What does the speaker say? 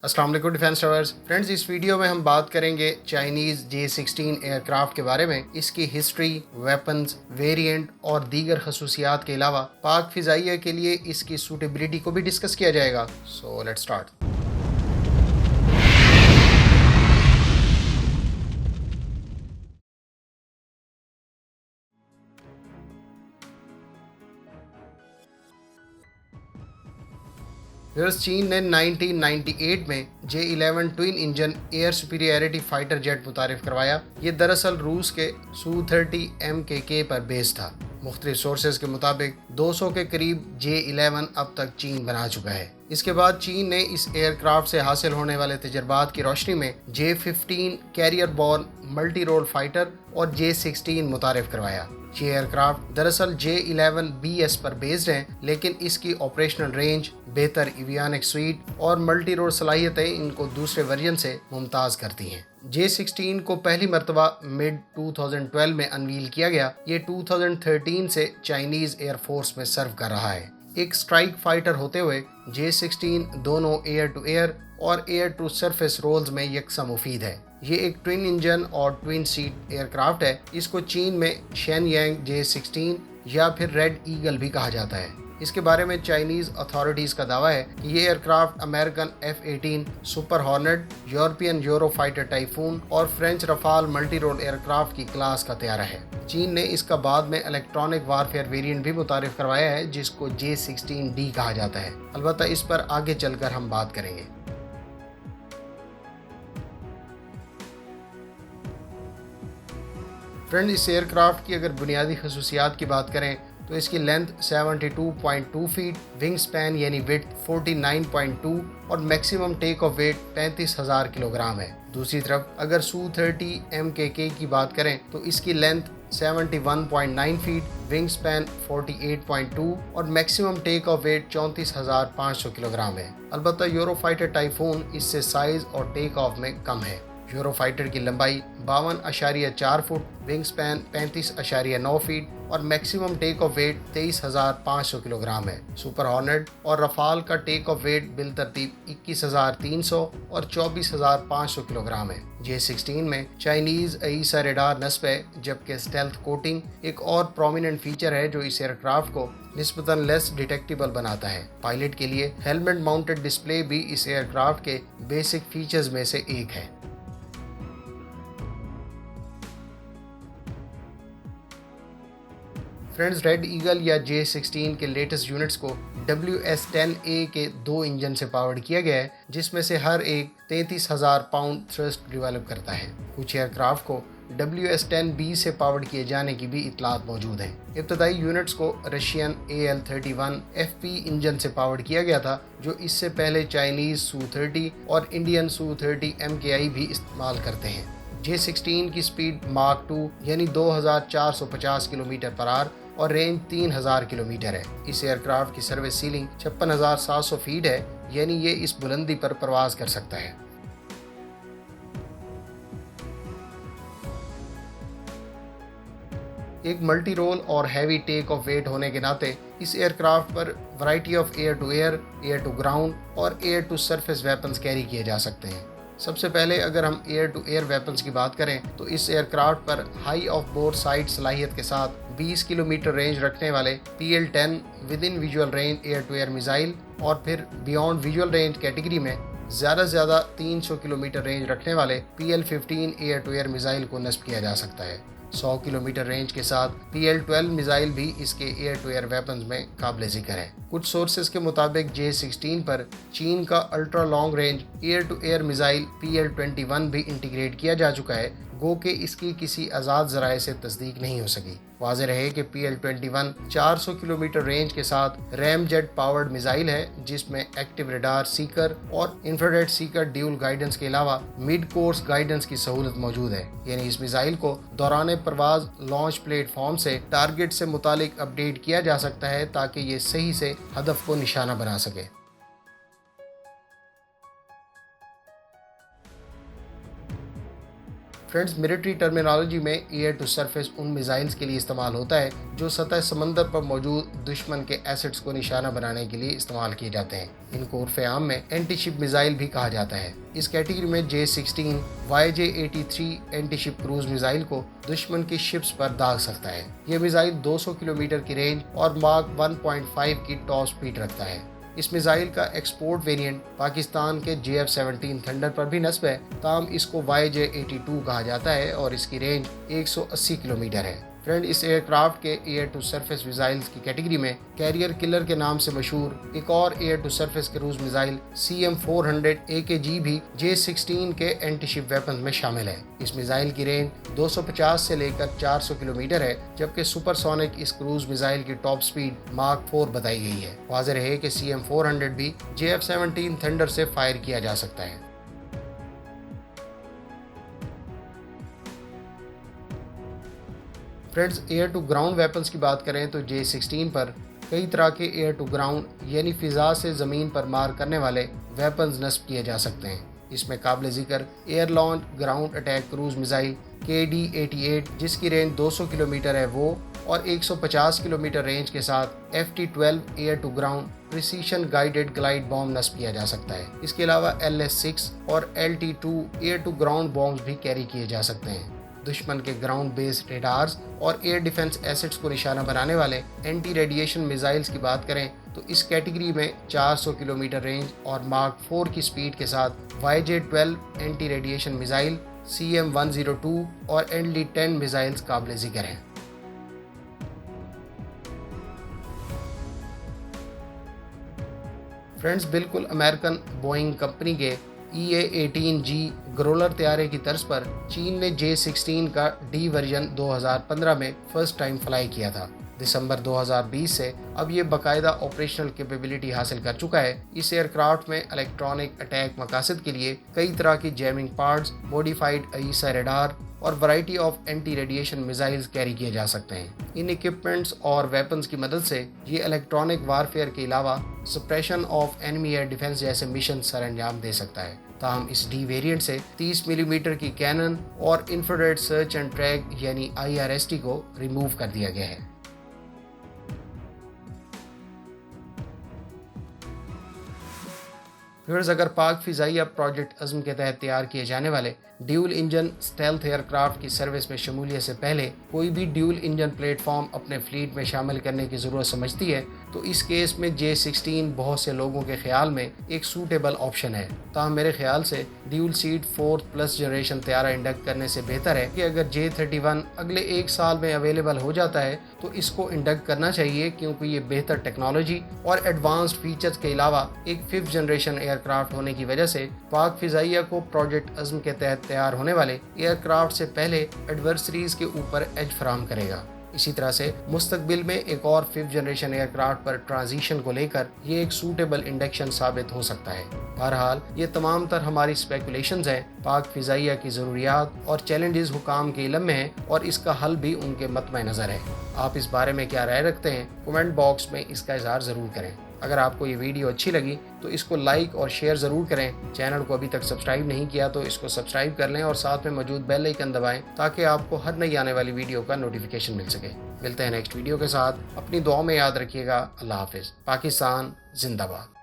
अस्सलाम वालेकुम defence lovers friends, इस वीडियो में हम बात करेंगे चाइनीज़ J-16 एयरक्राफ्ट के बारे में, इसकी हिस्ट्री, वेपन्स, वेरिएंट और दीगर खसूसियात के अलावा पाक फ़िज़ाइया के लिए इसकी सूटेबिलिटी को भी डिस्कस किया जाएगा। So let's start. चीन ने 1998 में J-11 twin engine air superiority fighter jet मुतारिफ करवाया। ये दरअसल रूस के Su-30 MKK पर बेस था। मुख्तलिफ सोर्सेज के मुताबिक 200 के करीब J-11 अब तक चीन बना चुका है। इसके बाद चीन ने इस एयरक्राफ्ट से हासिल होने वाले तजर्बात की रोशनी में J-15 carrier borne multi role fighter और J-16 मुतारिफ करवाया। ये एयरक्राफ्ट दरअसल J-11BS पर बेस्ड हैं, लेकिन इसकी ऑपरेशनल रेंज, बेहतर एवियोनिक स्वीट और मल्टी रोल सलाहियतें इनको दूसरे वर्जन से मुमताज़ करती हैं। J-16 को पहली मरतबा मिड 2012 में अनवील किया गया। ये 2013 से चाइनीज़ एयरफोर्स में सर्व कर रहा है। एक स्ट्राइक फाइटर होते हुए J-16 दोनों एयर टू एयर और एयर टू सरफेस रोल्स में यकसा मुफीद है। ये एक ट्विन इंजन और ट्विन सीट एयरक्राफ्ट है। इसको चीन में शेनयांग J-16 या फिर रेड ईगल भी कहा जाता है। इसके बारे में चाइनीज़ अथॉरिटीज़ का दावा है कि ये aircraft American F-18 super hornet, European Eurofighter typhoon और French rafale multi role aircraft की क्लास का तैयारा है। चीन ने इसका बाद में इलेक्ट्रॉनिक वारफेयर वेरिएंट भी मुतारिफ करवाया है, जिसको J-16D कहा जाता है। अलबत्ता इस पर आगे चलकर हम बात करेंगे। फ्रेंड, इस एयरक्राफ्ट की अगर बुनियादी खसूसियात की बात करें तो इसकी लेंथ 72.2 फीट, विंग स्पैन यानी विड्थ 49.2 और maximum take off weight 35,000 kilogram है। दूसरी तरफ अगर Su-30 MKK की बात करें तो इसकी लेंथ 71.9 फीट, विंग स्पैन 48.2 और maximum take off weight 34,500 kilogram है। अलबत्ता यूरोफाइटर टाइफून इससे साइज और टेक ऑफ में कम है। यूरोफाइटर की लंबाई 52.4 फुट, विंग स्पैन 35.9 फीट और maximum take off weight 23,500 kilogram है। सुपर हॉर्नेट और रफाल का टेक ऑफ वेट बिल तरतीब 21,300 और 24,500 किलोग्राम है। J-16 में चाइनीज़ AESA रेडार नस्ब है, जबकि स्टेल्थ कोटिंग एक और प्रोमिनेंट फीचर है जो इस एयरक्राफ्ट को निस्बतन लेस डिटेक्टेबल बनाता है। पायलट के लिए हेलमेट माउंटेड डिस्प्ले भी इस एयरक्राफ्ट के बेसिक फीचर्स में से एक है। फ्रेंड्स, रेड ईगल या J-16 के लेटेस्ट यूनिट्स को WS-10A के 2 इंजन से पावर्ड किया गया है, जिसमें से हर एक 33,000 पाउंड थ्रस्ट डेवलप करता है। कुछ एयरक्राफ्ट को WS-10B से पावर्ड किए जाने की भी इतलात मौजूद हैं। इब्तदाई यूनिट्स को रशियन AL-31 FP इंजन से पावर्ड किया गया था, जो इससे पहले चाइनीज़ Su-30 और इंडियन Su-30 MKI भी इस्तेमाल करते हैं। J-16 की स्पीड मार्क 2 यानी 2,450 किलोमीटर पर आवर और रेंज 3,000 किलोमीटर है। इस एयरक्राफ्ट की सर्विस सीलिंग 56,700 फीट है, यानी ये इस बुलंदी पर प्रवास कर सकता है। एक मल्टी रोल और हैवी टेक ऑफ वेट होने के नाते इस एयरक्राफ्ट पर variety of air to ground और air to surface weapons carry किए जा सकते हैं। सबसे पहले अगर हम एयर टू एयर वेपन्स की बात करें तो इस एयरक्राफ्ट पर हाई ऑफ बोर्ड साइड सलाहियत के साथ 20 किलोमीटर रेंज रखने वाले PL-10 within visual range air to air missile और फिर बियॉन्ड विजुअल रेंज कैटेगरी में ज़्यादा से ज़्यादा 300 किलोमीटर रेंज रखने वाले PL-15 air to air missile को नस्ब किया जा सकता है। 100 किलोमीटर रेंज के साथ PL-12 मिसाइल भी इसके एयर टू एयर वेपन्स में काबिल जिक्र है। कुछ सोर्सेज के मुताबिक J-16 पर चीन का ultra long range air to air missile PL-21 भी इंटीग्रेट किया जा चुका है, गो के इसकी किसी आज़ाद ज़राए से तस्दीक नहीं हो सकी। वाज़ेह रहे कि PL-21 400 किलोमीटर रेंज के साथ रैमजेट पावर्ड मिसाइल है, जिसमें एक्टिव रेडार सीकर और इंफ्रारेड सीकर ड्यूल गाइडेंस के अलावा मिड कोर्स गाइडेंस की सहूलत मौजूद है। यानी इस मिसाइल को दौरान परवाज लॉन्च प्लेटफॉर्म से टारगेट से मुतालिक अपडेट किया जा सकता है, ताकि ये सही से हदफ को निशाना बना सके। फ्रेंड्स, मिलिट्री टर्मिनोलॉजी में एयर टू सरफेस उन मिसाइल्स के लिए इस्तेमाल होता है जो सतह समंदर पर मौजूद दुश्मन के एसेट्स को निशाना बनाने के लिए इस्तेमाल किए जाते हैं। इनको उर्फ आम में एंटी शिप मिसाइल भी कहा जाता है। इस कैटेगरी में J-16 YJ-83 anti ship cruise missile को दुश्मन की शिप्स पर दाग सकता है। यह मिसाइल 200 किलोमीटर की रेंज और मार्क 1.5 की टॉप स्पीड रखता है। इस मिसाइल का एक्सपोर्ट वेरिएंट पाकिस्तान के JF-17 थंडर पर भी नस्ब है, ताहम इसको YJ-82 कहा जाता है और इसकी रेंज 180 किलोमीटर है। फ्रेंड, इस एयरक्राफ्ट के एयर टू सरफेस मिसाइल्स की कैटेगरी में कैरियर किलर के नाम से मशहूर एक और air to surface cruise missile CM-400 AKG भी J-16 के एंटी शिप वेपन में शामिल है। इस मिसाइल की रेंज 250 से लेकर 400 किलोमीटर है, जबकि सुपरसोनिक इस क्रूज मिसाइल की टॉप स्पीड मार्क 4 बताई गई है। वाज़ेह है कि CM-400 भी JF-17 थंडर से फायर किया जा सकता है। Friends, air to ground weapons की बात करें तो J-16 पर कई तरह के एयर टू ग्राउंड यानी फ़िज़ा से ज़मीन पर मार करने वाले वेपन्स नस्ब किए जा सकते हैं। इसमें काबिल ज़िक्र air launch ground attack cruise missile KD-88 जिसकी रेंज 200 किलोमीटर है वो, और 150 किलोमीटर रेंज के साथ FT-12 air to ground precision guided glide bomb नस्ब किया जा सकता है। इसके अलावा LS-6 और LT-2 air to ground bombs भी कैरी किए जा सकते हैं। दुश्मन के ग्राउंड बेस्ड रेडार्स और एयर डिफेंस एसेट्स को निशाना बनाने वाले एंटी रेडिएशन मिसाइल्स की बात करें तो इस कैटेगरी में 400 किलोमीटर रेंज और मार्क 4 की स्पीड के साथ YJ-12 anti radiation missile, CM-102 और LD-10 मिसाइल्स काबिल जिक्र हैं। फ्रेंड्स, बिल्कुल अमेरिकन बोइंग कंपनी के EA-18G ग्रोलर तैयारे की तर्ज पर चीन ने J-16 का D वर्जन 2015 में फर्स्ट टाइम फ्लाई किया था। दिसंबर 2020 से अब ये बाकायदा ऑपरेशनल कैपेबिलिटी हासिल कर चुका है। इस एयरक्राफ्ट में इलेक्ट्रॉनिक अटैक मकासद के लिए कई तरह की jamming parts, modified AESA radar और variety of anti radiation missiles carry किए जा सकते हैं। इन इक्विपमेंट्स और वेपन्स की मदद से ये इलेक्ट्रॉनिक वारफेयर के अलावा suppression of enemy air defence जैसे मिशन सर अंजाम दे सकता है। ताहम इस D वेरिएंट से 30 मिलीमीटर की कैनन और इंफ्रारेड सर्च एंड ट्रैक यानी IRST को रिमूव कर दिया गया है। व्यूअर्स, अगर पाक फ़िज़ाइया प्रोजेक्ट अज़्म के तहत तैयार किए जाने वाले ड्यूल इंजन स्टेल्थ एयरक्राफ्ट की सर्विस में शमूलियत से पहले कोई भी ड्यूल इंजन प्लेटफॉर्म अपने फ्लीट में शामिल करने की ज़रूरत समझती है तो इस केस में J-16 बहुत से लोगों के ख्याल में एक सूटेबल ऑप्शन है। ताहम मेरे ख्याल से ड्यूल सीट 4th+ जनरेशन तैयारा इंडक्ट करने से बेहतर है कि अगर J-31 अगले 1 साल में अवेलेबल हो जाता है तो इसको इंडक्ट करना चाहिए, क्योंकि ये बेहतर टेक्नोलॉजी और एडवांस्ड फीचर्स के अलावा एक 5th जनरेशन एयरक्राफ्ट होने की वजह से पाक फ़िज़ाइया को प्रोजेक्ट अज़्म के तहत तैयार होने वाले एयरक्राफ्ट से पहले एडवर्सरीज के ऊपर एज फराहम करेगा। इसी तरह से मुस्तकबिल में एक और 5th जनरेशन एयरक्राफ्ट पर ट्रांजिशन को लेकर ये एक सूटेबल इंडक्शन साबित हो सकता है। बहरहाल, ये तमाम तर हमारी स्पेकुलेशंस हैं। पाक फ़िज़ाइया की ज़रूरियात और चैलेंजेस हुकाम के इल्म में हैं और इसका हल भी उनके मतमे नज़र है। आप इस बारे में क्या राय रखते हैं? कमेंट बॉक्स में इसका इज़हार ज़रूर करें। अगर आपको ये वीडियो अच्छी लगी तो इसको लाइक और शेयर ज़रूर करें। चैनल को अभी तक सब्सक्राइब नहीं किया तो इसको सब्सक्राइब कर लें और साथ में मौजूद बेल आइकन दबाएं ताकि आपको हर नई आने वाली वीडियो का नोटिफिकेशन मिल सके। मिलते हैं नेक्स्ट वीडियो के साथ। अपनी दुआ में याद रखिएगा। अल्लाह हाफिज़। पाकिस्तान जिंदाबाद।